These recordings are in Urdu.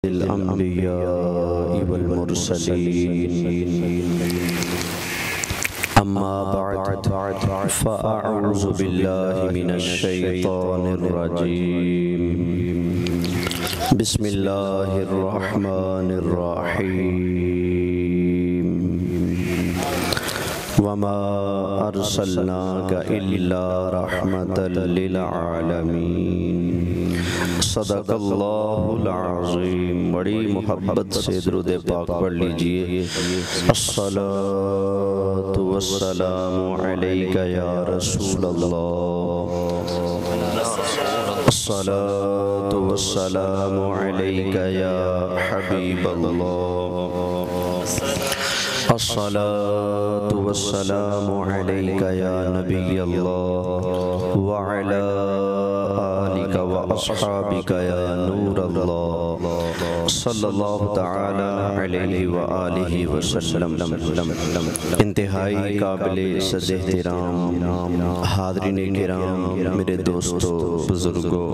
الأنبياء والمرسلين أما بعد فأعوذ بالله من الشيطان الرجيم بسم الله الرحمن الرحيم وما أرسلناك إلا رحمة للعالمين صدق اللہ العظیم۔ بڑی محبت سے درود پاک پڑھ لیجئے۔ الصلاة والسلام علیک یا رسول اللہ، الصلاة والسلام علیک یا حبیب اللہ، الصلاة والسلام علیک یا نبی اللہ وعلا آلک واصحابک یا نور اللہ صلی اللہ تعالی علیہ وآلہ وسلم۔ انتہائی قابل عزت احترام حاضرین کرام، میرے دوستو، بزرگوں،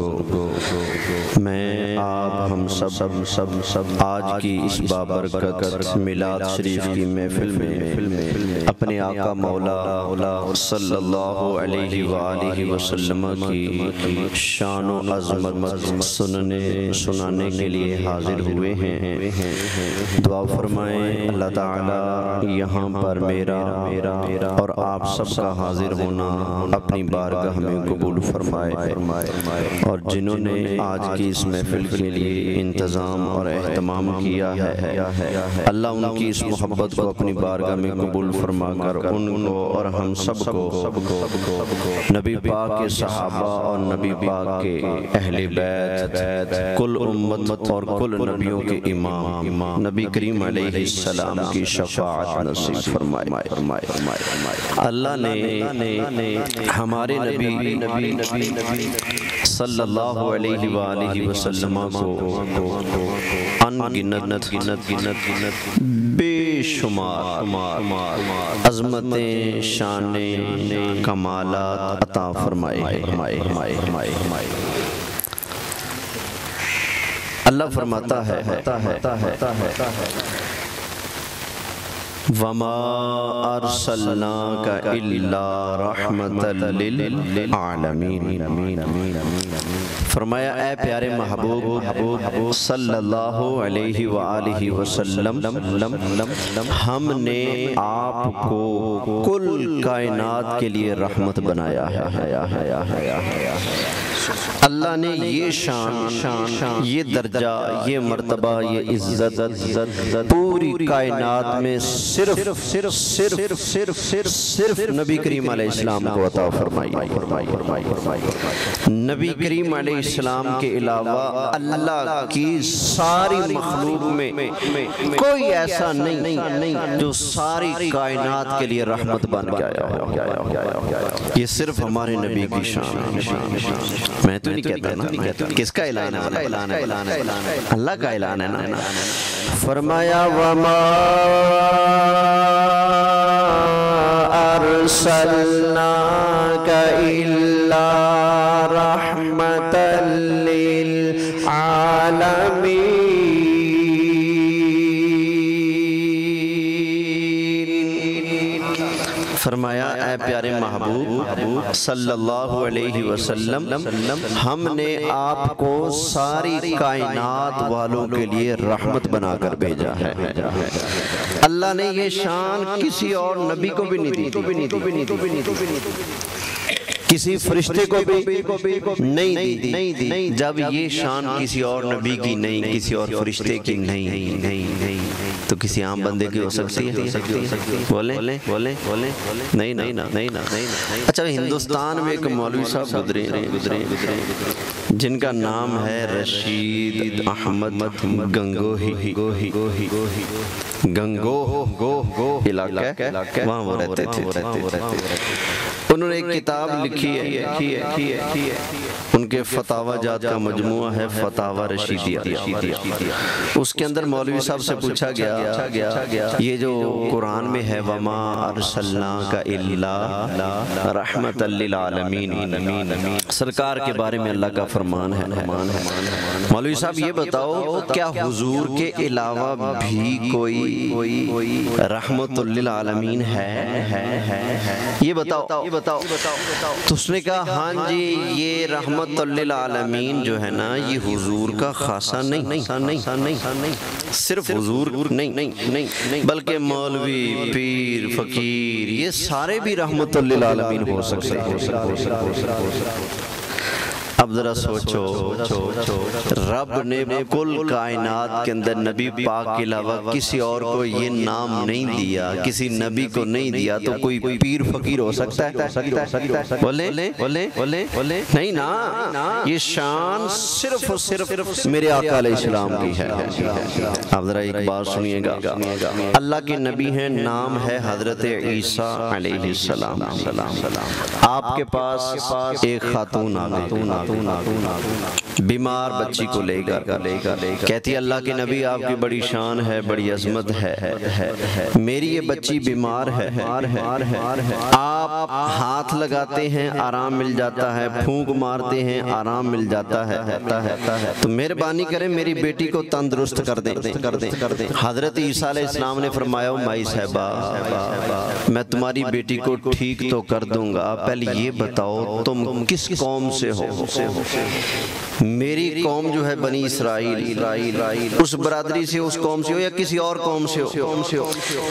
میں آپ ہم سب آج کی اس بابرکت میلاد شریف کی محفل میں اپنے آقا مولا صلی اللہ علیہ وآلہ وسلم کی شان و عظمت سنانے کے لیے حاضر ہوئے ہیں۔ دعا فرمائیں اللہ تعالی یہاں پر میرا اور آپ سب کا حاضر ہونا اپنی بارگاہ میں قبول فرمائے، اور جنہوں نے آج کی اس محفل کے لیے انتظام اور اہتمام کیا ہے اللہ ان کی اس محبت کو اپنی بارگاہ میں قبول فرما کر ان کو اور ہم سب کو نبی پاک کے صحابہ اور نبی پاک کے اہل بیت، کل امت اور کل نبیوں کے امام نبی کریم علیہ السلام کی شفاعت نصیب فرمائے۔ اللہ نے ہمارے نبی صلی اللہ علیہ وآلہ وسلم کو ان گنت بے شمار عظمتیں، شانیں، کمالات عطا فرمائے۔ اللہ فرماتا ہے وَمَا أَرْسَلْنَاكَ إِلَّا رَحْمَةً لِلْعَالَمِينَ۔ فرمایا اے پیارے محبوب صلی اللہ علیہ وآلہ وسلم، ہم نے آپ کو کل کائنات کے لیے رحمت بنایا ہے۔ اللہ نے یہ شان، یہ درجہ، یہ مرتبہ، یہ عزت پوری کائنات میں صرف نبی کریم علیہ السلام کو عطا فرمائی۔ نبی کریم علیہ السلام کے علاوہ اللہ کی ساری مخلوق میں کوئی ایسا نہیں جو ساری کائنات کے لیے رحمت بن گیا۔ یہ صرف ہمارے نبی کی شان ہے۔ میں تو نہیں کہتا نا، کس کا اعلان ہے؟ اللہ کا اعلان ہے نا۔ فرمایا وَمَا أَرْسَلْنَاكَ إِلَّا رَحْمَةً لِلْعَالَمِينَ۔ فرمایا اے پیارے محبوب صلی اللہ علیہ وسلم، ہم نے آپ کو ساری کائنات والوں کے لیے رحمت بنا کر بھیجا ہے۔ اللہ نے یہ شان کسی اور نبی کو بھی نہیں دی، کسی فرشتے کو بھی نہیں دی۔ جب یہ شان کسی اور نبی کی نہیں، کسی اور فرشتے کی نہیں تو کسی عام بندے کی ہو سکتی ہے؟ بولیں نہیں۔ اچھا، ہندوستان میں ایک مولوی صاحب گزرے جن کا نام ہے رشید احمد گنگوہی، گنگوہ علاقہ، وہاں وہ رہتے تھے۔ انہوں نے ایک کتاب لکھی ہے، ان ان کے فتاوی جات کا مجموعہ ہے فتاوی رشیدیہ، اس کے اندر مولوی صاحب سے پوچھا گیا یہ جو قرآن میں ہے وَمَا أَرْسَلْنَاكَ إِلَّا رَحْمَةً لِّلْعَالَمِينَ، سرکار کے بارے میں اللہ کا فرمان ہے۔ مولوی صاحب یہ بتاؤ کیا حضور کے علاوہ بھی کوئی رحمت للعالمین ہے؟ یہ بتاؤ۔ تو اس نے کہا ہاں جی یہ رحمت للعالمین جو ہے نا یہ حضور کا خاصہ نہیں، صرف حضور نہیں بلکہ مولوی، پیر، فقیر یہ سارے بھی رحمت للعالمین ہو سکتے ہیں۔ اب ذرا سوچو رب نے کل کائنات کے اندر نبی پاک کے علاوہ کسی اور کو یہ نام نہیں دیا، کسی نبی کو نہیں دیا، تو کوئی پیر فقیر ہو سکتا ہے؟ بولے نہیں نا، یہ شان صرف اور صرف میرے آقا علیہ السلام کی ہے۔ اب ذرا ایک بات سنیے گا، اللہ کے نبی ہیں، نام ہے حضرت عیسیٰ علیہ السلام۔ آپ کے پاس ایک خاتون آ گئی، بیمار بچی کو لے کر کہتی اللہ کے نبی آپ کی بڑی شان ہے، بڑی عظمت ہے، میری یہ بچی بیمار ہے، آپ ہاتھ لگاتے ہیں آرام مل جاتا ہے، پھونک مارتے ہیں آرام مل جاتا ہے، تو مہربانی کریں میری بیٹی کو تندرست کر دیں۔ حضرت عیسیٰ علیہ السلام نے فرمایا مائی صاحبہ میں تمہاری بیٹی کو ٹھیک تو کر دوں گا، پہلے یہ بتاؤ تم کس قوم سے ہو؟ میری قوم جو ہے بنی اسرائیل، اس برادری سے، اس قوم سے ہو یا کسی اور قوم سے ہو؟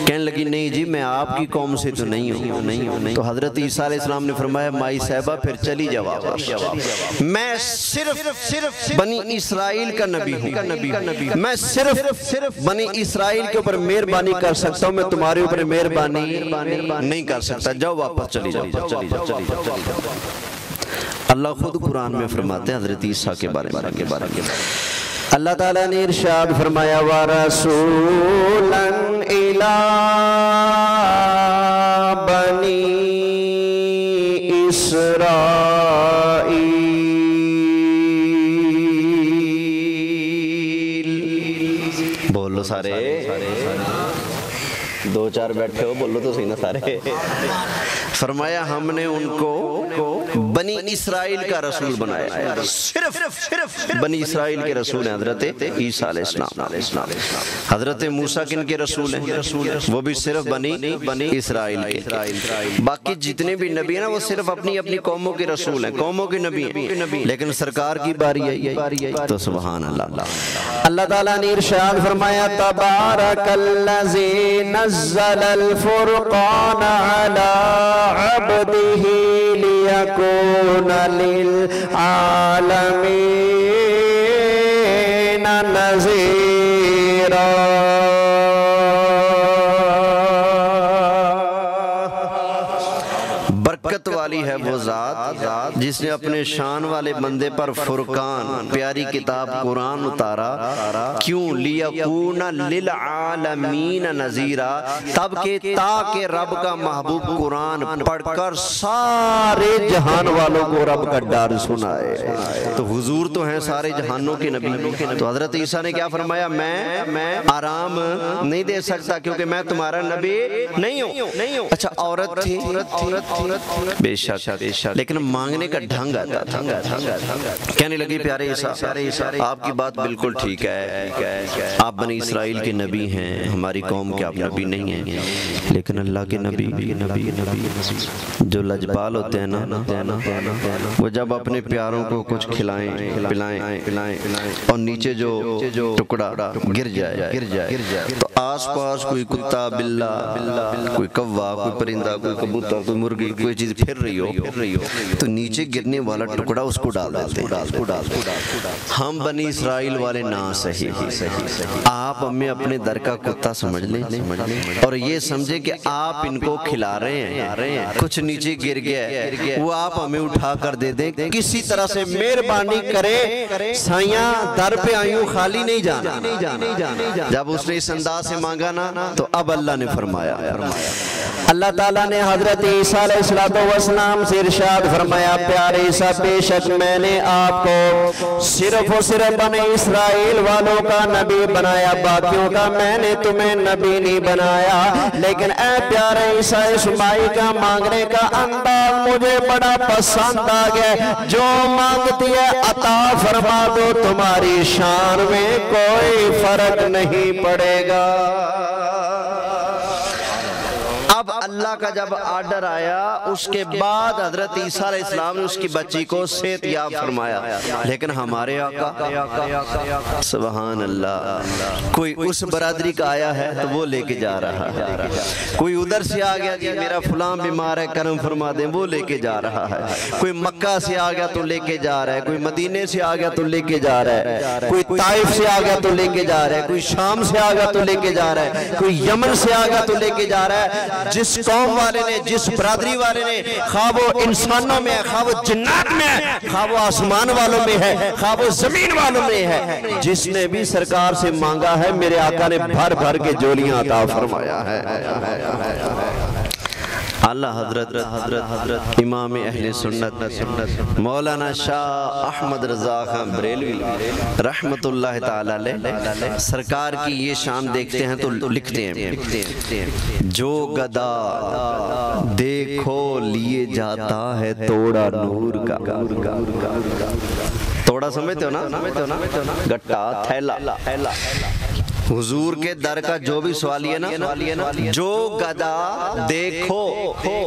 کہنے لگی نہیں جی میں آپ کی قوم سے تو نہیں ہوں۔ تو حضرت عیسیٰ علیہ السلام نے فرمایا مائی صاحبہ پھر چلی جاؤ، میں صرف بنی اسرائیل کا نبی ہوں، میں صرف بنی اسرائیل کے اوپر مہربانی کر سکتا ہوں، میں تمہارے اوپر مہربانی نہیں کر سکتا، جاؤ واپس چلی جاؤ۔ اللہ خود قرآن میں فرماتے ہیں حضرت عیسیٰ کے بارے میں، اللہ تعالیٰ نے ارشاد فرمایا وَرَسُولًا إِلَىٰ بَنِي إِسْرَائِيلَ، بولو سارے، دو چار بیٹھے ہو بولو تو صحیح نا سارے۔ فرمایا ہم نے ان کو بنی اسرائیل کا رسول بنایا، صرف بنی اسرائیل کے رسول ہیں حضرت عیسیٰ علیہ السلام۔ حضرت موسیٰ کن کے رسول ہیں؟ وہ بھی صرف بنی اسرائیل کے۔ باقی جتنے بھی نبی ہیں نا وہ صرف اپنی قوموں کے رسول ہیں، قوموں کے نبی ہیں، لیکن سرکار کی باری ہے تو سبحان اللہ۔ اللہ تعالیٰ نے ارشاد فرمایا تبارک الذی نزل الفرقان علی عبدہ لیکون للعالمین نذیرا۔ برکت والی ہے وہ ذات جس نے اپنے شان والے بندے پر فرقان پیاری کتاب قرآن اتارا، کیوں؟ لیکون للعالمین نذیرا، تب کہ تاکہ رب کا محبوب قرآن پڑھ کر سارے جہان والوں کو رب کا ڈر سنائے۔ تو حضور تو ہیں سارے جہانوں کے نبی، تو حضرت عیسیٰ نے کیا فرمایا میں آرام نہیں دے سکتا کیونکہ میں تمہارا نبی نہیں ہوں۔ اچھا عورت تھی بے شک، لیکن مانگنے کا ڈھنگ آتا تھا، کہنے لگی پیارے عیسیٰ آپ کی بات بالکل ٹھیک ہے، آپ بنی اسرائیل کے نبی ہیں، ہماری قوم کے آپ نبی نہیں ہیں، لیکن اللہ کے نبی جو لجپال ہوتے ہیں نا وہ جب اپنے پیاروں کو کچھ کھلائیں پلائیں اور نیچے جو ٹکڑا گر جائے تو آس پاس کوئی کتا، بلہ، کوئی کوا، کوئی پرندہ، کوئی کبوتر، کوئی مرغی، کوئی چیز پھر رہی ہو تو نیچے گرنے والا ٹکڑا اس کو ڈال دیتے ہیں۔ ہم بنی اسرائیل والے نا صحیح، آپ ہمیں اپنے در کا کتا سمجھ لیں اور یہ سمجھیں کہ آپ ان کو کھلا رہے ہیں، کچھ نیچے گر گیا وہ آپ ہمیں اٹھا کر دے دیں، کسی طرح سے مہربانی کریں، سائیاں در پہ آئیوں خالی نہیں جانا۔ جب اس نے اس انداز سے مانگا نا تو اب اللہ نے فرمایا اللہ تعالیٰ نے حضرت عیسیٰ علیہ السلام سے ارشاد فرمایا پیارے عیسیٰ بے شک میں نے آپ کو صرف و صرف بنی اسرائیل والوں کا نبی بنایا، باقیوں کا میں نے تمہیں نبی نہیں بنایا، لیکن اے پیارے عیسیٰ اس مائی کا مانگنے کا انداز مجھے بڑا پسند آ گیا، جو مانگتی ہے عطا فرما دو، تمہاری شان میں کوئی فرق نہیں پڑے گا۔ اب اللہ کا جب آرڈر آیا اس کے بعد حضرت عیسیٰ علیہ السلام نے اس کی بچی کو صحت یاب فرمایا، لیکن ہمارے آقا سبحان اللہ کوئی اس برادری کا آیا ہے تو وہ لے کے جا رہا ہے، کوئی ادھر سے آ گیا کہ میرا فلاں بیمار ہے کرم فرما دیں، وہ لے کے جا رہا ہے، کوئی مکہ سے آ گیا تو لے کے جا رہا ہے، کوئی مدینے سے آ گیا تو لے کے جا رہا ہے، کوئی طائف سے آ گیا تو لے کے جا رہا ہے، کوئی شام سے آ گیا تو لے کے جا رہا ہے، کوئی یمن سے آ گیا تو لے کے جا رہا ہے۔ جس قوم والے نے، جس برادری والے نے، خواہ وہ انسانوں میں ہے، خواہ وہ جنات میں ہے، خواہ وہ آسمان والوں میں ہے، خواہ وہ زمین والوں میں ہے، جس نے بھی سرکار سے مانگا ہے میرے آقا نے بھر بھر کے جولیاں عطا فرمایا ہے۔ اللہ حضرت امام اہل سنت مولانا شاہ احمد رضا خان بریلوی رحمت اللہ تعالی علیہ سرکار کی یہ شان دیکھتے ہیں تو لکھتے ہیں، جو گدا دیکھو لیے جاتا ہے توڑا نور کا۔ توڑا سمجھتے ہو نا، گٹا تھیلا، حضور کے در کا جو بھی سوالیہ نا، جو گدا دیکھو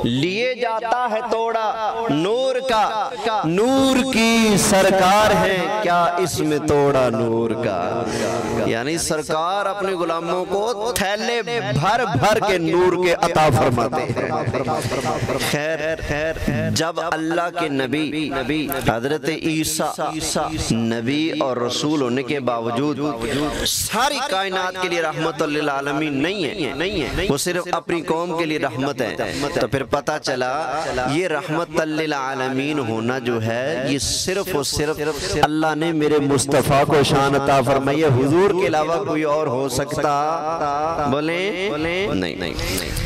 لیے جاتا ہے توڑا نور کا، نور کی سرکار ہے کیا اس میں توڑا نور کا، یعنی سرکار اپنے غلاموں کو تھیلے بھر بھر کے نور کے عطا فرماتے ہیں۔ خیر جب اللہ کے نبی حضرت عیسیٰ نبی اور رسول ہونے کے باوجود ساری کائنات کے لیے رحمت للعالمین نہیں ہے، وہ صرف اپنی قوم کے لیے رحمت ہے، تو پھر پتہ چلا یہ رحمت للعالمین ہونا جو ہے یہ صرف و صرف اللہ نے میرے مصطفیٰ کو شان عطا فرمائی ہے، حضور کے علاوہ کوئی اور ہو سکتا بولیں نہیں۔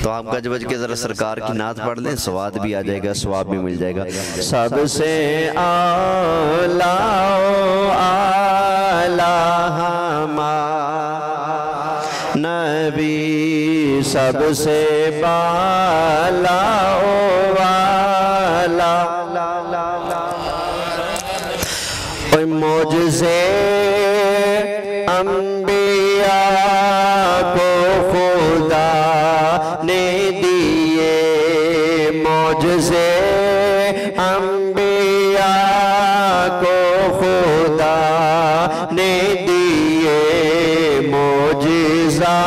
تو آپ گج بج کے ذرا سرکار کی نعت پڑھ لیں، ثواب بھی آ جائے گا، ثواب بھی مل جائے گا۔ سب سے اعلیٰ نبی، سب سے بالا والا، کوئی معجزے انبیاء کو خدا نے دیے، معجزے انبیاء کو خدا نے دیے، معجزہ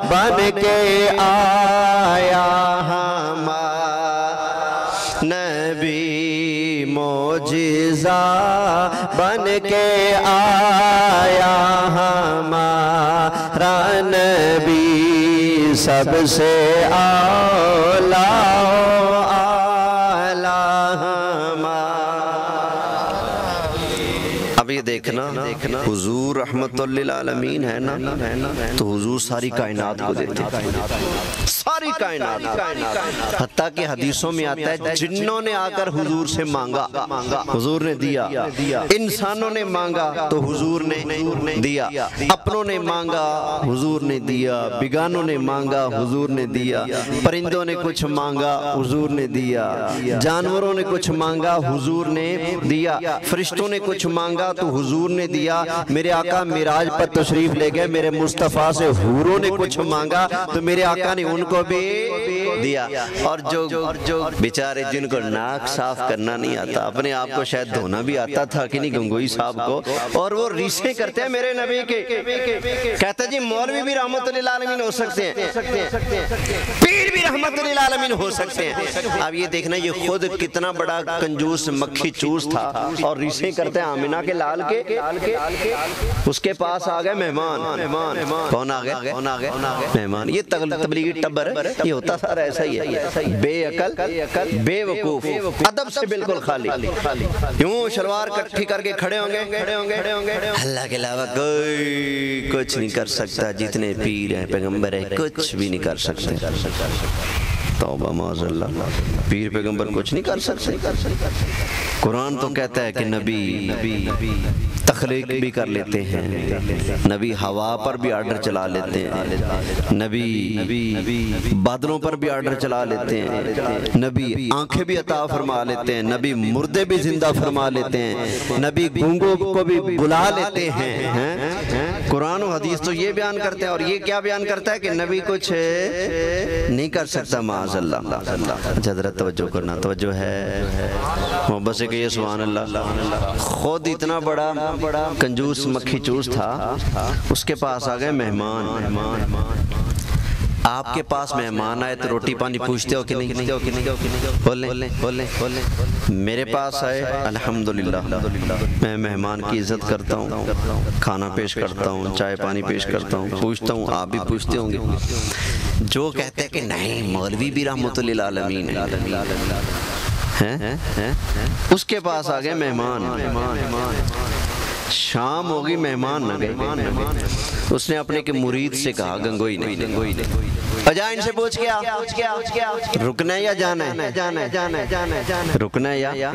بن کے آیا ہمارا نبی، معجزہ بن کے آیا ہمارا نبی، سب سے اعلیٰ اب یہ دیکھنا حضور رحمت للعالمین ہے نا، تو حضور ساری کائنات کو دیتے ہیں، ساری کائنات، حتیٰ کہ حدیثوں میں آتا ہے جنوں نے آ کر حضور سے مانگا حضور نے دیا، انسانوں نے مانگا تو حضور نے دیا، اپنوں نے مانگا حضور نے دیا، بیگانوں نے مانگا حضور نے دیا، پرندوں نے کچھ مانگا حضور نے دیا، جانوروں نے کچھ مانگا حضور نے دیا، فرشتوں نے کچھ مانگا تو حضور نے دیا۔ میرے آقا معراج پر تشریف لے گئے، میرے مصطفیٰ سے حوروں نے کچھ مانگا تو میرے آقا نے ان کو بھی دیا۔ اور جو بیچارے جن کو ناک صاف کرنا نہیں آتا، اپنے آپ کو شاید دھونا بھی آتا تھا کہ نہیں گنگوئی صاحب کو، اور وہ ریسیں کرتے ہیں میرے نبی کے، کہتے جی مولوی بھی رحمت للعالمین ہو سکتے ہیں، پیر بھی رحمت للعالمین ہو سکتے ہیں۔ اب یہ دیکھنا یہ خود کتنا بڑا کنجوس مکھی چوس تھا اور ریسیں کرتے ہیں آمینہ کے لال کے، اس کے پاس آ گئے مہمان، کون آ گئے مہمان، یہ تبلیغی ٹبر ہے، یہ ہوتا سارا ایسا ہی ہے، بے عقل بے وقوف، ادب سے بالکل خالی، یوں شلوار کٹھی کر کے کھڑے ہوں گے، اللہ کے علاوہ کوئی کچھ نہیں کر سکتا، جتنے پیر ہیں پیغمبر ہیں کچھ بھی نہیں کر سکتے۔ توبہ معاذ اللہ، پیر پیغمبر کچھ نہیں کر سکتے۔ قرآن تو کہتا ہے کہ نبی تخلیق بھی کر لیتے ہیں، نبی ہوا پر بھی آرڈر چلا لیتے ہیں، نبی بادلوں پر بھی آرڈر چلا لیتے ہیں، نبی آنکھیں بھی عطا فرما لیتے ہیں، نبی مردے بھی زندہ فرما لیتے ہیں، نبی گونگوں کو بھی بلا لیتے ہیں۔ قرآن و حدیث تو یہ بیان کرتے ہیں، اور یہ کیا بیان کرتا ہے کہ نبی کچھ نہیں کر سکتا معاذ اللہ۔ حضرت توجہ کرنا، توجہ ہے محبت سے کہیے سبحان اللہ۔ خود اتنا بڑا کنجوس مکھی چوس تھا، اس کے پاس آ گئے مہمان۔ آپ کے پاس مہمان آئے تو روٹی پانی پوچھتے ہو کہ نہیں؟ بولیں۔ میرے پاس آئے الحمدللہ، میں مہمان کی عزت کرتا ہوں، کھانا پیش کرتا ہوں، چائے پانی پیش کرتا ہوں، پوچھتا ہوں، آپ بھی پوچھتے ہوں گے۔ جو کہتے ہیں کہ نہیں مولوی بھی رحمت للعالمین ہیں، اس کے پاس آ گئے مہمان۔ شام ہوگی، مہمان نہ گئے۔ اس نے اپنے کے مرید سے کہا، گنگوئی نے، جا ان سے پوچھ کے رکنا ہے یا جانا ہے؟ رکنا ہے یا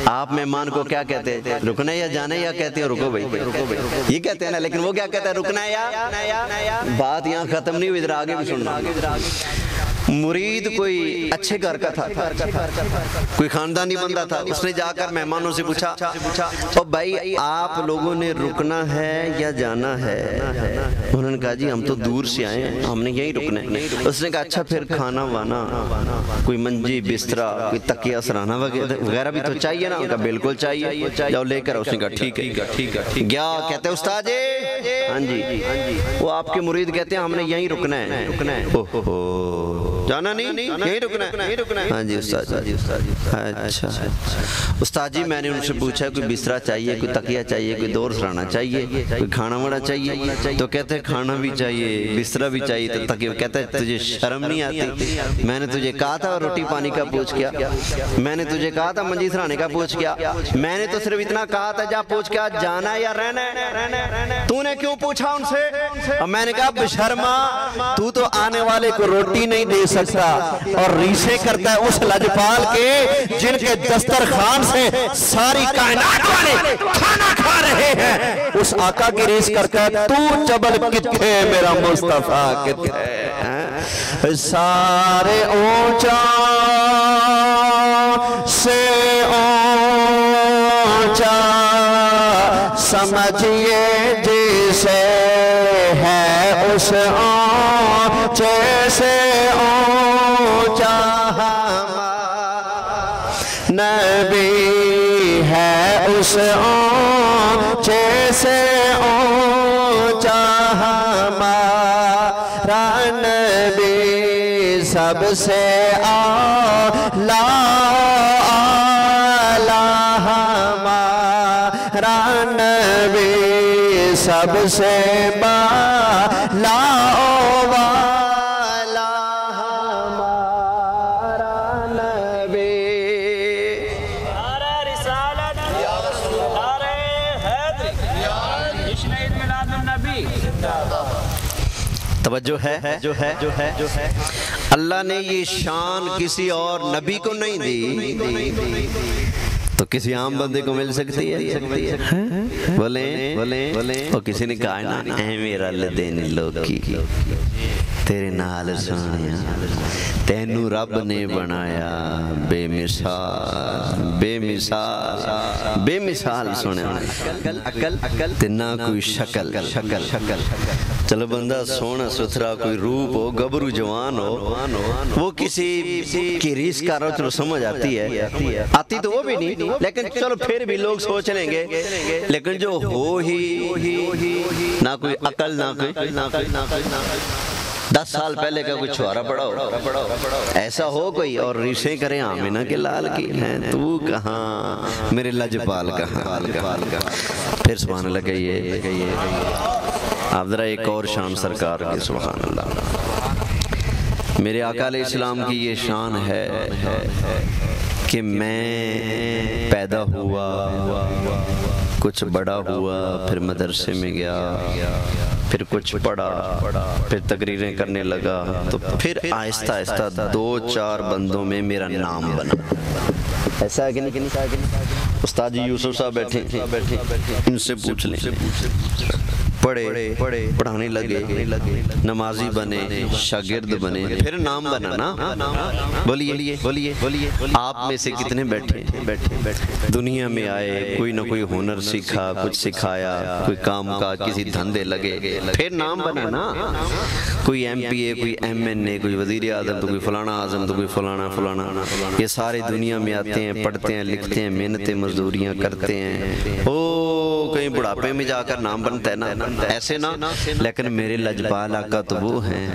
آپ مہمان کو کیا کہتے ہیں؟ رکنا ہے یا جانا ہے، یا کہتے ہیں رکو بھائی، یہ کہتے ہیں نا، لیکن وہ کیا کہتا ہے؟ رکنا ہے یا۔ بات یہاں ختم نہیں ہوئی، ادھر آگے بھی سننا۔ مرید کوئی اچھے گھر کا تھا، کوئی خاندانی بندہ تھا، اس نے جا کر مہمانوں سے پوچھا، او بھائی آپ لوگوں نے رکنا ہے یا جانا ہے؟ انہوں نے کہا جی ہم تو دور سے آئے ہیں، ہم نے یہیں رکنا ہے۔ اس نے کہا اچھا پھر کھانا وانا، کوئی منجی بسترا، کوئی تکیہ سرانہ وغیرہ بھی تو چاہیے نا؟ ان کا بالکل چاہیے، جاؤ لے کر۔ اس نے کہا ٹھیک ہے گیا، کہتے استاد جی، ہاں جی، وہ آپ کے مرید کہتے ہیں ہم نے یہیں رکنا ہے۔ جانا نہیں، یہیں رکنا ہے؟ ہاں جی استاد جی۔ اچھا استاد جی، میں نے ان سے پوچھا کوئی بسترا چاہیے، کوئی تکیہ چاہیے، کوئی دور سرانا چاہیے، کوئی کھانا وانا چاہیے؟ تو کہتے ہیں کھانا بھی چاہیے، بسترا بھی چاہیے، تو تکیہ۔ کہتا ہے تجھے شرم نہیں آتی؟ میں نے تجھے کہا تھا روٹی پانی کا پوچھ کیا، میں نے تجھے کہا تھا منجی سرانے کا پوچھ کیا، میں نے تو صرف اتنا کہا تھا جا پوچھ کیا جانا ہے یا رہنا ہے؟ تو نے کیوں پوچھا ان سے؟ اور میں نے کہا بشرما، تو تو آنے والے کو روٹی نہیں دے سکتا اور ریسے کرتا ہے اس لجپال کے جن کے دسترخوان سے ساری کائنات والے کھانا کھا رہے ہیں۔ اس آقا کی ریس کرتا ہے تو جبل کتھے میرا مصطفیٰ کتھے؟ سارے اونچا سے اونچا سمجھئے جسے ہے اس اونچے سے اونچا نبی ہے، اس اونچے سے اونچا ہمارا نبی، سب سے اعلیٰ ہمارا نبی، سب سے بالا والا ہمارا نبی۔ نعرہ رسالت، نعرہ حیدری، جشن عید میلاد النبی۔ توجہ ہے، اللہ نے یہ شان کسی اور نبی کو نہیں دی تو کسی عام بندے کو مل سکتی ہے؟ بولیں اور کسی نے کہا نا اے میرا لدین لوکی تیرے نال سونیا تینو رب نے بنایا بے مثال، بے مثال، بے مثال سنے تے نہ کوئی شکل۔ چلو بندہ سونا ستھرا کوئی روپ ہو، گبرو جوان ہو، وہ کسی کی ریس کا رو چلو سمجھ آتی ہے، آتی تو وہ بھی نہیں، لیکن چلو پھر بھی لوگ سوچ لیں گے، لیکن جو ہو ہی نہ کوئی عقل نہ کوئی 10 سال پہلے کا کوئی چھوارا پڑا ہو، ایسا ہو کوئی اور ریسیں کریں آمینہ کے لال کی ہیں، تو کہاں میرے لجپال کہاں؟ پھر سبحان اللہ کہیے آپ ذرا ایک اور شان سرکار کی، سبحان اللہ۔ میرے آقا علیہ السلام کی یہ شان ہے کہ میں پیدا ہوا، کچھ بڑا ہوا، پھر مدرسے میں گیا، پھر کچھ پڑھا، پھر تقریریں کرنے لگا، تو پھر آہستہ آہستہ 2-4 بندوں میں میرا نام بنا۔ ایسا ہے کہ نہیں؟ استاد جی یوسف صاحب بیٹھے، ان سے پوچھ لیں، پڑھے، پڑھانے لگے، نمازی بنے، شاگرد بنے، پھر نام بنا نا۔ بولیے آپ میں سے کتنے بیٹھے دنیا میں آئے، کوئی نہ کوئی ہنر سیکھا، کچھ سکھایا، کوئی کام کا کسی دھندے لگے، پھر نام بنا نا۔ کوئی ایم پی اے، کوئی ایم این اے، کوئی وزیر اعظم، تو کوئی فلانا اعظم، تو کوئی فلانا۔ یہ سارے دنیا میں آتے ہیں، پڑھتے ہیں، لکھتے ہیں، محنتیں مزدوریاں کرتے ہیں، کہیں بڑھاپے میں جا کر نام بنتا ہے نا، ایسے نا۔ لیکن میرے لجپال آقا تو وہ ہیں،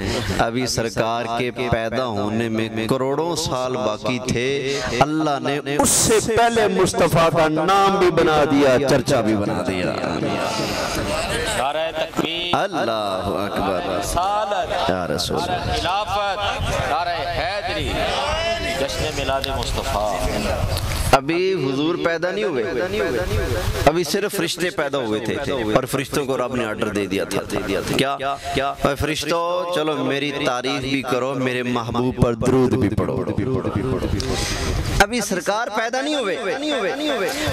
ابھی سرکار کے پیدا ہونے میں کروڑوں سال باقی تھے، اللہ نے اس سے پہلے مصطفیٰ کا نام بھی بنا دیا، چرچا بھی بنا دیا۔ نعرہ تکبیر، اللہ اکبر، رسالت، یا رسول اللہ، خلافت، نعرہ حیدری، جشن میلاد مصطفیٰ۔ ابھی حضور پیدا نہیں ہوئے، ابھی صرف فرشتے پیدا ہوئے تھے، اور فرشتوں کو رب نے آرڈر دے دیا تھا، کیا فرشتوں چلو میری تعریف بھی کرو، میرے محبوب پر درود بھی پڑھو۔ ابھی سرکار پیدا نہیں ہوئے،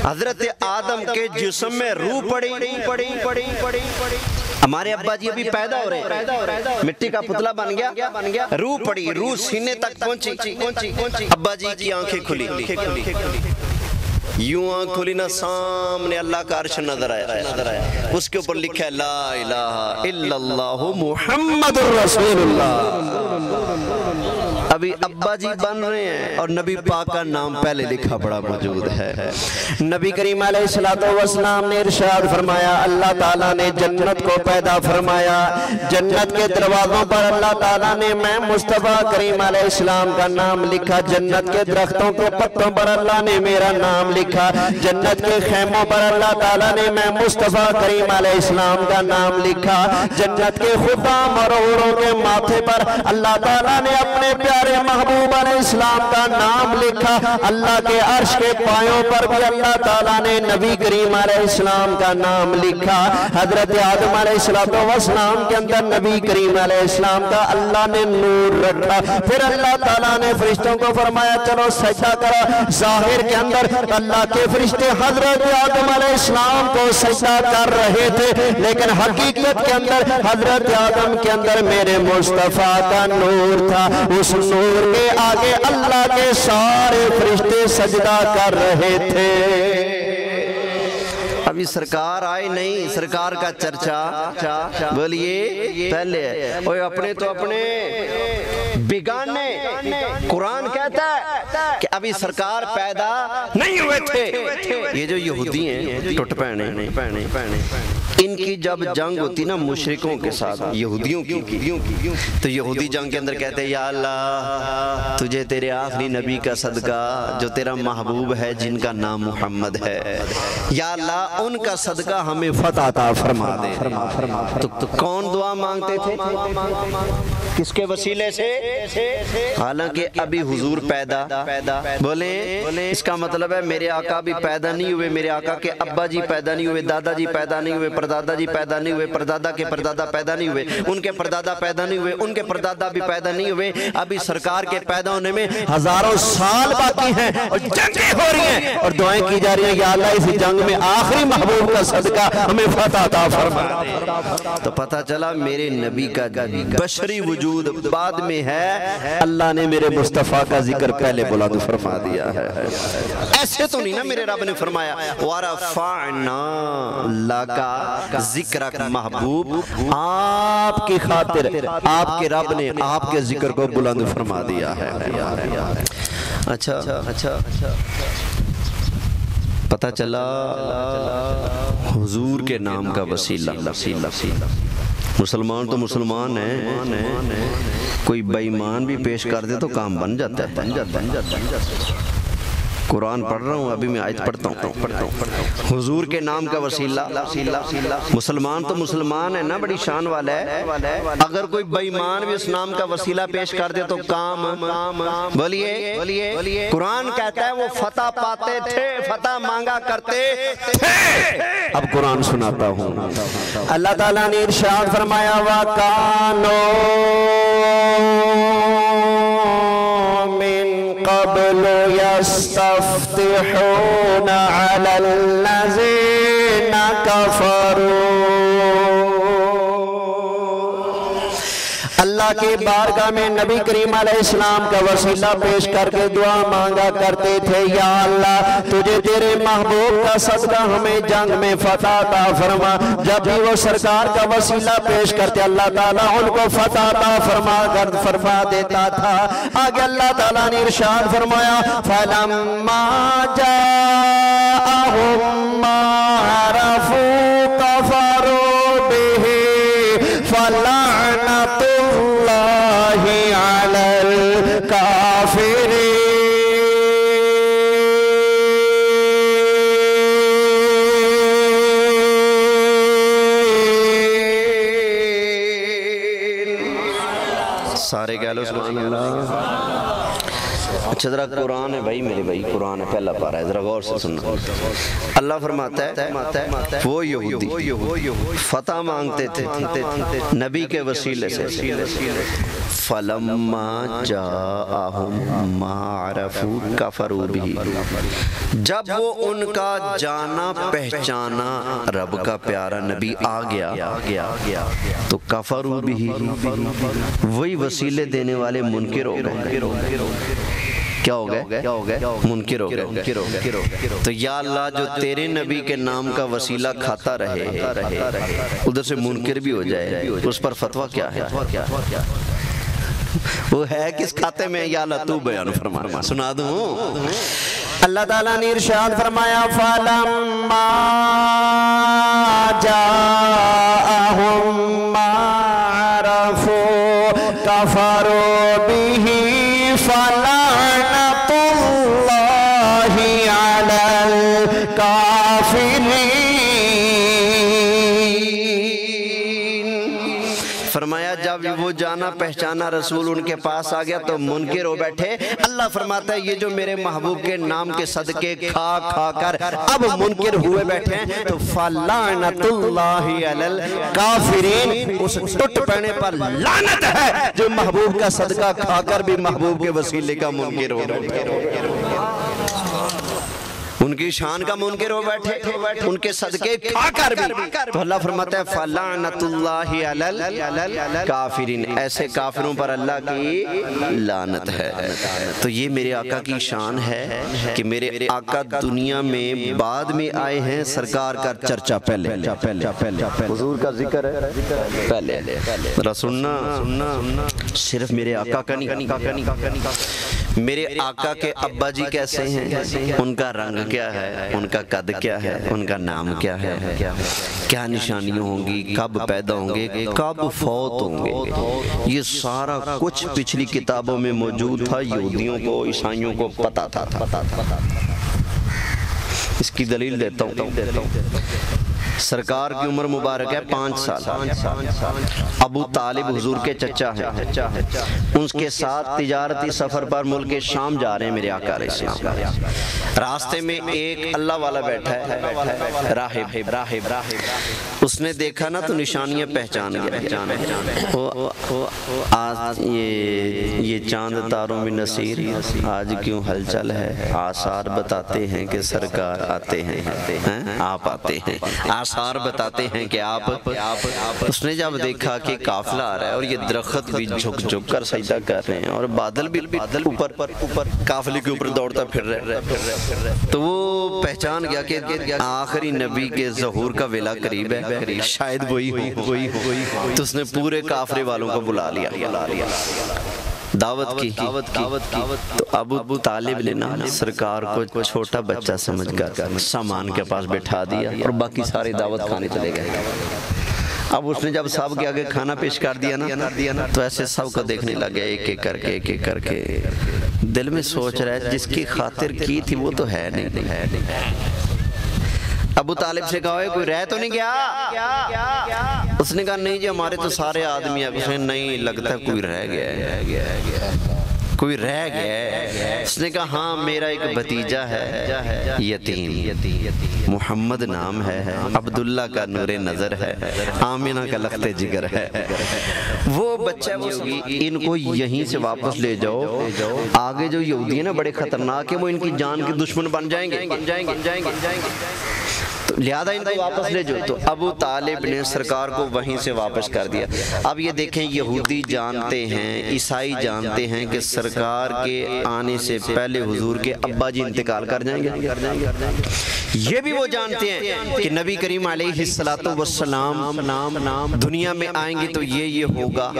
حضرت آدم کے جسم میں روح پڑی، ہمارے ابا جی ابھی پیدا ہو رہے ہیں، مٹی کا پتلا بن گیا، روح پڑی، روح سینے تک پہنچی، ابا جی کی آنکھیں کھلی، یوں آنکھ کھلی نا، سامنے اللہ کا عرش نظر آیا، اس کے اوپر لکھا ہے لا الہ الا اللہ محمد الرسول اللہ۔ ابھی ابا جی بن رہے ہیں، اور نبی پاک کا نام پہلے لکھا پڑا موجود ہے۔ نبی کریم علیہ السلام نے ارشاد فرمایا، اللہ تعالیٰ نے جنت کو پیدا فرمایا، جنت کے دروازوں پر اللہ تعالیٰ نے میں مصطفیٰ کریم علیہ السلام کا نام لکھا، جنت کے درختوں کے پتوں پر اللہ نے میرا نام لکھا، جنت کے خیموں پر اللہ تعالیٰ نے میں مصطفیٰ کریم علیہ السلام کا نام لکھا، جنت کے خدام اور عوروں کے ماتھے پر اللہ تعالیٰ نے اپنے پیارے محبوب علیہ السلام کا نام لکھا، اللہ کے عرش کے پایوں پر بھی اللہ تعالیٰ نے نبی کریم علیہ السلام کا نام لکھا، حضرت آدم علیہ السلام کے اندر نبی کریم علیہ السلام کا اللہ نے نور رکھا۔ پھر اللہ تعالیٰ نے فرشتوں کو فرمایا چلو سجدہ کرو، ظاہر کے اندر اللہ کے فرشتے حضرت آدم علیہ السلام کو سجدہ کر رہے تھے، لیکن حقیقت کے اندر حضرت آدم کے اندر میرے مصطفیٰ کا نور تھا، اس نور کے آگے اللہ کے سارے فرشتے سجدہ کر رہے تھے۔ ابھی سرکار آئے نہیں، سرکار کا چرچا بولیے پہلے اپنے تو اپنے بگانے، قرآن کہتا ہے کہ ابھی سرکار پیدا نہیں ہوئے تھے۔ یہ جو یہودی ہیں ٹوٹ پہنے، ان کی جب جنگ ہوتی نا مشرکوں کے ساتھ، یہودیوں کی، تو یہودی جنگ کے اندر کہتے ہیں یا اللہ تجھے تیرے آخری نبی کا صدقہ جو تیرا محبوب ہے جن کا نام محمد ہے، یا اللہ ان کا صدقہ ہمیں فتح عطا فرما دے۔ تو کون دعا مانگتے تھے؟ کس کے وسیلے سے؟ حالانکہ ابھی حضور پیدا، بولیں اس کا مطلب ہے میرے آقا بھی پیدا نہیں ہوئے، میرے آقا کے ابا جی پیدا نہیں ہوئے، دادا جی پیدا نہیں ہوئے، پردادا جی پیدا نہیں ہوئے، پردادا کے پردادا پیدا نہیں ہوئے، ان کے پردادا پیدا نہیں ہوئے، ان کے پردادا بھی پیدا نہیں ہوئے، ابھی سرکار کے پیدا ہونے میں ہزاروں سال باقی ہیں، اور جنگیں ہو رہی ہیں، اور دعائیں کی جا رہی ہیں یا اللہ اس جنگ میں آخری محبوب کا صدقہ ہمیں فتح عطا فرما دے۔ تو پتہ چلا میرے نبی کا بشری وجود بعد میں ہے، اللہ نے میرے مصطفیٰ کا ذکر پہلے بلند فرما دیا ہے۔ ایسے تو نہیں نا میرے رب نے فرمایا وَرَفَعْنَا لَكَ ذِكْرَكَ محبوب، آپ کی خاطر آپ کے رب نے آپ کے ذکر کو بلند فرما دیا ہے۔ اچھا پتہ چلا حضور کے نام کا وسیلہ، مسلمان تو مسلمان ہیں، کوئی بے ایمان بھی پیش کر دے تو کام بن جاتا ہے۔ قرآن پڑھ رہا ہوں، ابھی میں آیت پڑھتا ہوں۔ حضور کے نام کا وسیلہ، مسلمان تو مسلمان ہے نا، بڑی شان والا ہے، اگر کوئی بے ایمان بھی اس نام کا وسیلہ پیش کر دے تو کام بولیے قرآن کہتا ہے وہ فتح پاتے تھے، فتح مانگا کرتے تھے۔ اب قرآن سناتا ہوں، اللہ تعالیٰ نے ارشاد فرمایا وَكَانُوا مِن قَبْلُ يَسْتَفْتِحُونَ عَلَى الَّذِينَ كَفَرُوا۔ اللہ کے بارگاہ میں نبی کریم علیہ السلام کا وسیلہ پیش کر کے دعا مانگا کرتے تھے، یا اللہ تجھے تیرے محبوب کا صدقہ ہمیں جنگ میں فتح عطا فرما۔ جب بھی وہ سرکار کا وسیلہ پیش کرتے اللہ تعالیٰ ان کو فتح عطا فرما دیتا تھا۔ آگے اللہ تعالیٰ نے ارشاد فرمایا فَلَمَّا جَاءَهُم مَّا عَرَفُوا كَفَرُوا بِهِ فَلَعْنَةُ اللَّهِ عَلَى الْكَافِرِينَ۔ سارے کہہ لو سبحان اللہ۔ اچھا ذرا قرآن ہے بھائی، میرے بھائی قرآن ہے، پہلا پارہ ہے، ذرا غور سے سننا۔ اللہ فرماتا ہے وہ یہودی فتح مانگتے تھے نبی کے وسیلے سے، فَلَمَّا جَاءَهُم مَّا عَرَفُوا كَفَرُوا بِهِ، جب وہ ان کا جانا پہچانا رب کا پیارا نبی آ گیا تو کفروا بِهِ، وہی وسیلے دینے والے منکر ہو گئے۔ کیا ہو گئے؟ منکر ہو گئے۔ تو یا اللہ جو تیرے نبی کے نام کا وسیلہ کھاتا رہے ادھر سے منکر بھی ہو جائے، اس پر فتویٰ کیا ہے؟ وہ ہے کس کھاتے میں؟ یا اللہ تو بیان فرما، سنا دوں۔ اللہ تعالیٰ نے ارشاد فرمایا فَلَمَّا جَاءَهُم مَّا عَرَفُوا كَفَرُوا بِهِ فَلَعْنَةُ اللَّهِ عَلَى الْكَافِرِينَ۔ فرمایا جب وہ جانا پہچانا رسول ان کے پاس آ گیا تو منکر ہو بیٹھے۔ اللہ فرماتا ہے یہ جو میرے محبوب کے نام کے صدقے کھا کر اب منکر ہوئے بیٹھے ہیں تو فَلَعْنَةُ اللَّهِ عَلَى الْكَافِرِينَ، اس ٹوٹ پڑنے پر لعنت ہے جو محبوب کا صدقہ کھا کر بھی محبوب کے وسیلے کا منکر ہو بیٹھے، ان کی شان کا منکر ہو بیٹھے، ان کے صدقے کھا کر بھی۔ تو اللہ فرماتا ہے فَلَعْنَةُ اللَّهِ عَلَى الْكَافِرِينَ، ایسے کافروں پر اللہ کی لعنت ہے۔ تو یہ میرے آقا کی شان ہے کہ میرے آقا دنیا میں بعد میں آئے ہیں، سرکار کا چرچا پہلے، حضور کا ذکر ہے پہلے۔ ذرا سننا، صرف میرے آقا کا نہیں، میرے آقا کے ابا جی کیسے ہیں، ان کا رنگ کیا ہے، ان کا قد کیا ہے، ان کا نام کیا ہے، کیا نشانیاں ہوں گی، کب پیدا ہوں گے، کب فوت ہوں گے، یہ سارا کچھ پچھلی کتابوں میں موجود تھا، یہودیوں کو عیسائیوں کو پتا تھا۔ اس کی دلیل دیتا ہوں۔ سرکار کی عمر مبارک ہے 5 سال، ابو طالب حضور کے چچا ہیں، ان کے ساتھ تجارتی سفر پر ملک شام جا رہے ہیں میرے آقا علیہ السلام۔ راستے میں ایک اللہ والا بیٹھا ہے، راہب، اس نے دیکھا نا تو نشانیاں پہچان گیا، آج یہ چاند تاروں میں نصیر آج کیوں ہلچل ہے، آثار بتاتے ہیں کہ سرکار آتے ہیں، آپ آتے ہیں، آثار بتاتے ہیں کہ آپ۔ اس نے جب دیکھا کہ قافلہ آ رہا ہے اور یہ درخت بھی جھک کر سجدہ کر رہے ہیں اور بادل بھی اوپر قافلے کے اوپر دوڑتا پھر رہے، تو وہ پہچان گیا کہ آخری نبی کے ظہور کا ویلا قریب ہے، شاید وہی ہو۔ تو اس نے پورے قافلے والوں کو بلا لیا، دعوت کی۔ تو ابو طالب نے سرکار کو چھوٹا بچہ سمجھ کر سامان کے پاس بٹھا دیا اور باقی سارے دعوت کھانے چلے گئے۔ اب اس نے جب صاحب کے آگے کھانا پیش کر دیا نا تو ایسے سب کو دیکھنے لگے ایک ایک کر کے دل میں سوچ رہا ہے جس کی خاطر کی تھی وہ تو ہے نہیں. ابو طالب سے کہا کوئی رہ تو نہیں گیا؟ اس نے کہا نہیں جی ہمارے تو سارے آدمی ہیں. اس نے نہیں لگتا کوئی رہ گیا کوئی رہ گیا. اس نے کہا ہاں میرا ایک بھتیجا ہے یتیم، محمد نام ہے، عبداللہ کا نور نظر ہے، آمینہ کا لخت جگر ہے. وہ بچہ ان کو یہیں سے واپس لے جاؤ، آگے جو یہودی ہیں نا بڑے خطرناک ہیں، وہ ان کی جان کے دشمن بن جائیں گے، لہذا ان کو واپس لے جاؤ. تو ابو طالب نے سرکار کو وہیں سے واپس کر دیا. اب یہ دیکھیں یہودی جانتے ہیں، عیسائی جانتے ہیں کہ سرکار کے آنے سے پہلے حضور کے ابا جی انتقال کر جائیں گے. یہ بھی وہ جانتے ہیں کہ نبی کریم علیہ السلام دنیا میں آئیں گے تو یہ ہوگا،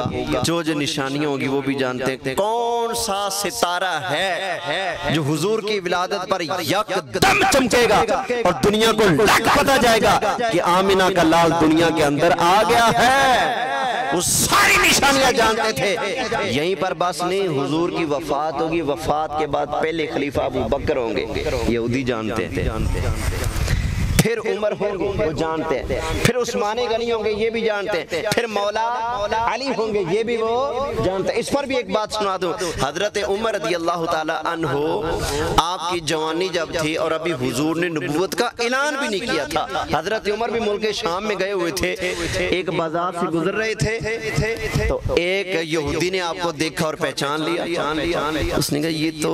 جو نشانیاں ہوگی وہ بھی جانتے ہیں. کون سا ستارہ ہے جو حضور کی ولادت پر یکدم چمکے گا اور دنیا کو پتا جائے گا کہ آمینہ کا لال دنیا کے اندر آ گیا ہے. وہ ساری نشانیاں جانتے تھے. یہیں پر بس نہیں، حضور کی وفات ہوگی، وفات کے بعد پہلے خلیفہ ابو بکر ہوں گے، یہودی جانتے تھے. پھر عمر ہوں گے، وہ جانتے ہیں. پھر عثمان غنی ہوں گے، یہ بھی جانتے ہیں. پھر مولا علی ہوں گے، یہ بھی وہ جانتے ہیں. اس پر بھی ایک بات سنا دوں، حضرت عمر رضی اللہ تعالی عنہ آپ کی جوانی جب تھی اور ابھی حضور نے نبوت کا اعلان بھی نہیں کیا تھا، حضرت عمر بھی ملک شام میں گئے ہوئے تھے. ایک بازار سے گزر رہے تھے تو ایک یہودی نے آپ کو دیکھا اور پہچان لیا. اس نے کہا یہ تو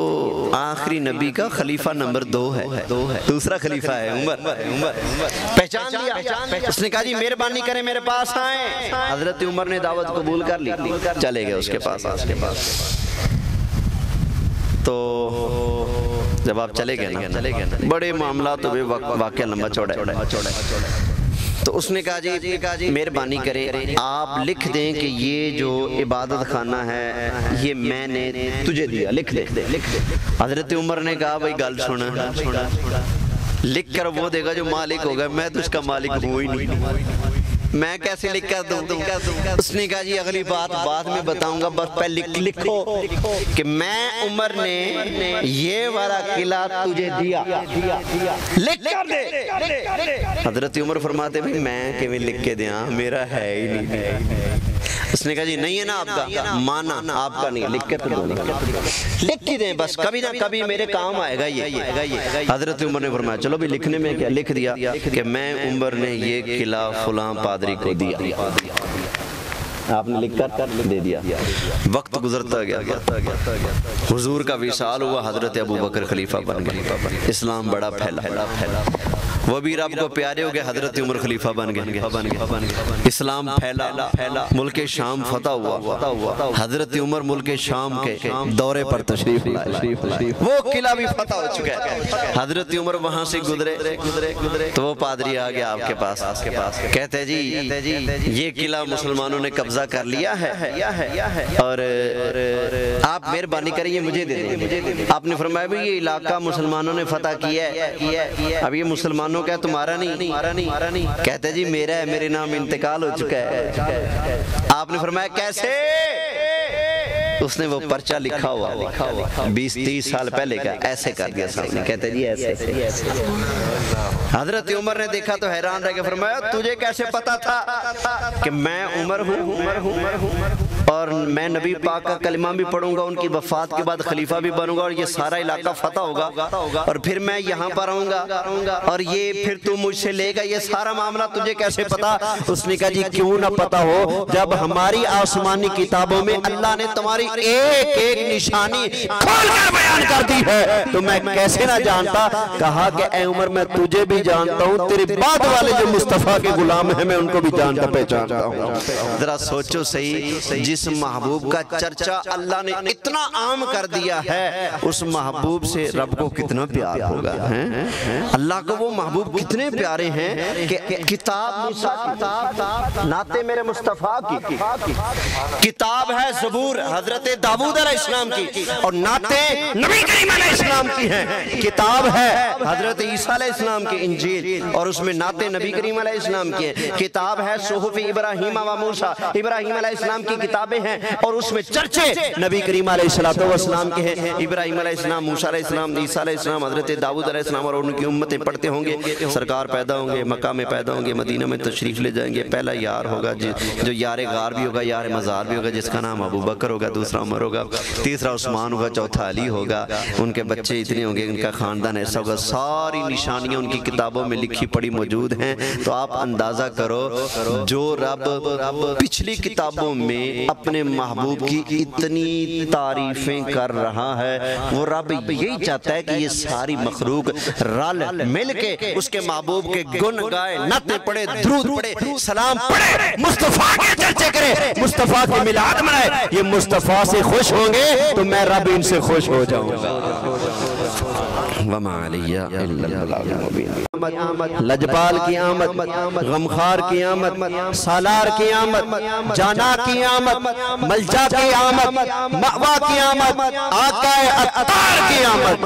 آخری نبی کا خلیفہ نمبر 2 ہے، دوسرا خلیفہ ہے عمر. پہچان لیا. اس نے کہا جی مہربانی کریں میرے پاس آئیں. حضرت عمر نے دعوت قبول کر لی، چلے گئے اس کے پاس. تو جب آپ چلے گئے نا بڑے معاملات ہوئے، واقعہ لمبا چوڑا ہے. تو اس نے کہا جی مہربانی کریں آپ لکھ دیں کہ یہ جو عبادت خانہ ہے یہ میں نے تجھے دیا، لکھ دے. حضرت عمر نے کہا بھائی گل سنا، لکھ کر وہ دے گا جو مالک ہوگا، میں تو اس کا مالک ہوں ہی نہیں، میں کیسے لکھ کر دوں. اس نے کہا جی اگلی بات بعد میں بتاؤں گا، بس پہلے لکھو کہ میں عمر نے یہ والا قلعہ تجھے دیا، لکھ کر دے. حضرت عمر فرماتے بھئی میں کیویں لکھ کے دیا، میرا ہے ہی نہیں. اس نے کہا جی نہیں ہے نا آپ کا، مانا آپ کا نہیں، لکھ کے دو، لکھ ہی دیں بس، کبھی نہ کبھی میرے کام آئے گا یہ. حضرت عمر نے فرمایا چلو بھی لکھنے میں کیا، لکھ دیا کہ میں عمر نے یہ قلعہ فلاں پادری کو دیا. آپ نے لکھ کر دے دیا. وقت گزرتا گیا، حضور کا وصال ہوا، حضرت ابو بکر خلیفہ بن گئے. اسلام بڑا پھیلا، وہ بھی رب کو پیارے ہو گئے، حضرت عمر خلیفہ بن گئے. اسلام پھیلا، ملک شام فتح ہوا، حضرت عمر ملک شام کے دورے پر تشریف لائے. وہ قلعہ بھی فتح ہو چکا ہے. حضرت عمر وہاں سے گزرے تو وہ پادری آ گیا آپ کے پاس. کہتے جی یہ قلعہ مسلمانوں نے قبضہ کر لیا ہے اور آپ مہربانی کریں یہ مجھے دے دیں. آپ نے فرمایا بھی یہ علاقہ مسلمانوں نے فتح کیا ہے، اب یہ مسلمانوں کا تمہارا نہیں. کہتے جی میرا ہے، میرے نام انتقال ہو چکا ہے. آپ نے فرمایا کیسے؟ اس نے وہ پرچہ لکھا ہوا 20-30 سال پہلے کا ایسے کر دیا صاحب نے. کہتے جی ایسے. حضرت عمر نے دیکھا تو حیران رہ کے فرمایا تجھے کیسے پتا تھا کہ میں عمر ہوں اور میں نبی پاک کا کلمہ بھی پڑھوں گا، ان کی وفات کے بعد خلیفہ بھی بنوں گا اور یہ سارا علاقہ فتح ہوگا اور پھر میں یہاں پر آؤں گا اور یہ پھر تو مجھ سے لے گا، یہ سارا معاملہ تجھے کیسے پتا؟ اس نے کہا جی کیوں نہ پتا ہو، جب ہماری آسمانی کتابوں میں اللہ نے تمہاری ایک ایک نشانی کھول کر بیان کر دی ہے تو میں کیسے نہ جانتا. کہا کہ اے عمر میں تجھے بھی جانتا ہوں، تیرے بعد والے جو مصطفیٰ کے غلام ہیں میں ان کو بھی جانتا پہچانتا ہوں. ذرا سوچو صحیح، جس محبوب کا چرچا اللہ نے اتنا عام کر دیا ہے، اس محبوب سے رب کو کتنا پیار ہوگا. اللہ کو وہ محبوب کتنے پیارے ہیں کہ کتاب نعت میرے مصطفیٰ کی کتاب ہے زبور حضرت داؤد علیہ السلام کی، اور نعت نبی کریم علیہ السلام کی ہے. کتاب ہے حضرت عیسیٰ علیہ السلام کی انجیل، اور اس میں نعت نبی کریم علیہ السلام کی ہے. کتاب ہے صحف ابراہیم و موسیٰ، ابراہیم علیہ السلام کی کتابیں ہیں، اور اس میں چرچے نبی کریم علیہ السلام کے ہیں. ابراہیم علیہ السلام، موسیٰ علیہ السلام، عیسیٰ علیہ السلام، حضرت داؤد علیہ السلام، اور ان کی امتیں پڑھتے ہوں گے. سرکار پیدا ہوں گے، مکہ میں پیدا ہوں گے، مدینہ میں تشریف لے جائیں گے. پہلا یار ہوگا جو یار غار بھی ہوگا، یار مزار بھی ہوگا، جس کا نام ابو بکر ہوگا، دوسرا عمر ہوگا، تیسرا عثمان ہوگا، چوتھا علی ہوگا. ان کے بچے اتنے ہوں گے، ان کا خاندان ایسا ہوگا. ساری نشانیاں ان کی کتابوں میں لکھی پڑی موجود ہیں. تو آپ اندازہ کرو، جو رب پچھلی کتابوں میں اپنے محبوب کی اتنی تعریفیں کر رہا ہے، وہ رب یہی چاہتا ہے کہ یہ ساری مخلوق رل مل کے اس کے محبوب کے گن گائے، نعتیں پڑھے، درود پڑھے، سلام پڑھے، مصطفیٰ کے چرچے کرے، مصطفیٰ کے میلاد منائے. یہ مصطفیٰ سے خوش ہوں گے تو میں رب ان سے خوش ہو جاؤں گا. وما علیہ الا البلاغ المبین. لجپال کی آمد، غمخار کی آمد، سالار کی آمد، جانا کی آمد، ملجا کی آمد، مأوا کی آمد، آقا اتار کی آمد.